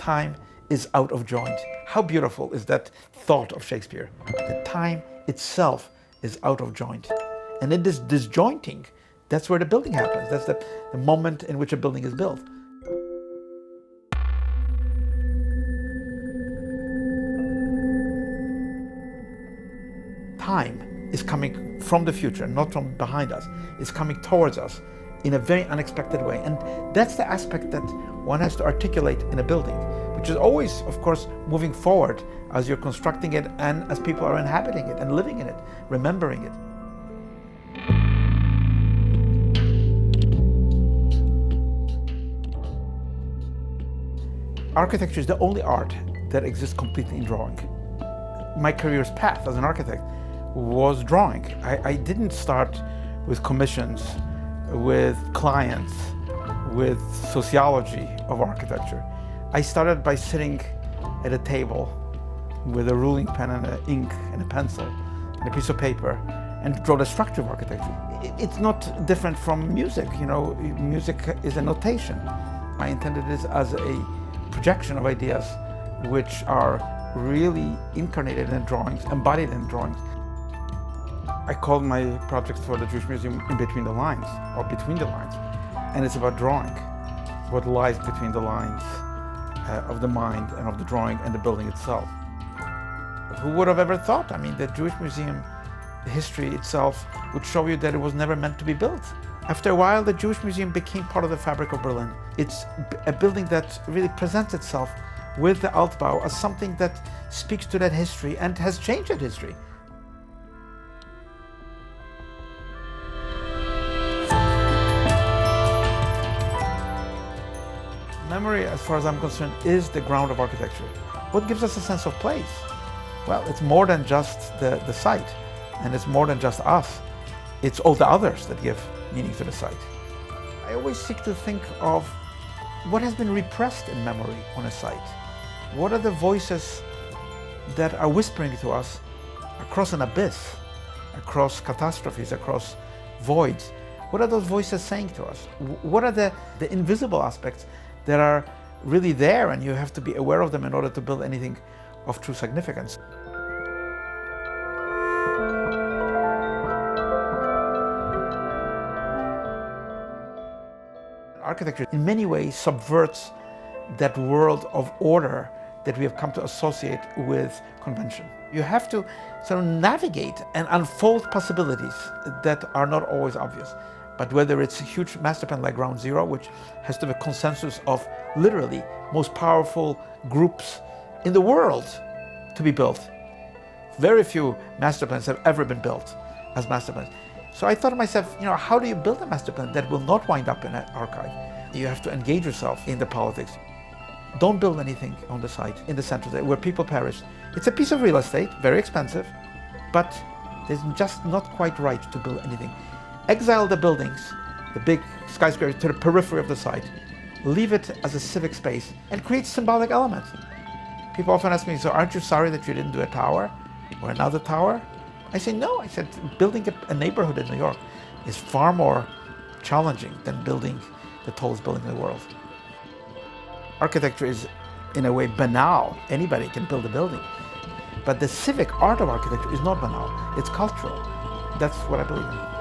time is out of joint. How beautiful is that thought of Shakespeare? The time itself is out of joint. And in this disjointing, that's where the building happens. That's the moment in which a building is built. Time is coming from the future, not from behind us. It's coming towards us in a very unexpected way. And that's the aspect that one has to articulate in a building, which is always, of course, moving forward as you're constructing it and as people are inhabiting it and living in it, remembering it. Architecture is the only art that exists completely in drawing. My career's path as an architect was drawing. I didn't start with commissions, with clients, with sociology of architecture. I started by sitting at a table with a ruling pen and an ink and a pencil and a piece of paper and draw the structure of architecture. It's not different from music, you know, music is a notation. I intended this as a projection of ideas which are really incarnated in drawings, embodied in drawings. I called my project for the Jewish Museum In Between the Lines, or Between the Lines. And it's about drawing, what lies between the lines of the mind and of the drawing and the building itself. Who would have ever thought? I mean, the Jewish Museum history itself would show you that it was never meant to be built. After a while, the Jewish Museum became part of the fabric of Berlin. It's a building that really presents itself with the Altbau as something that speaks to that history and has changed that history. Memory, as far as I'm concerned, is the ground of architecture. What gives us a sense of place? Well, it's more than just the site, and it's more than just us. It's all the others that give meaning to the site. I always seek to think of what has been repressed in memory on a site. What are the voices that are whispering to us across an abyss, across catastrophes, across voids? What are those voices saying to us? What are the invisible aspects that are really there, and you have to be aware of them in order to build anything of true significance? Architecture in many ways subverts that world of order that we have come to associate with convention. You have to sort of navigate and unfold possibilities that are not always obvious. But whether it's a huge master plan like Ground Zero, which has to be a consensus of literally most powerful groups in the world to be built. Very few master plans have ever been built as master plans. So I thought to myself, you know, how do you build a master plan that will not wind up in an archive? You have to engage yourself in the politics. Don't build anything on the site, in the center there, where people perish. It's a piece of real estate, very expensive, but it's just not quite right to build anything. Exile the buildings, the big skyscraper, to the periphery of the site. Leave it as a civic space and create symbolic elements. People often ask me, so aren't you sorry that you didn't do a tower or another tower? I say, no. I said, building a neighborhood in New York is far more challenging than building the tallest building in the world. Architecture is, in a way, banal. Anybody can build a building. But the civic art of architecture is not banal. It's cultural. That's what I believe in.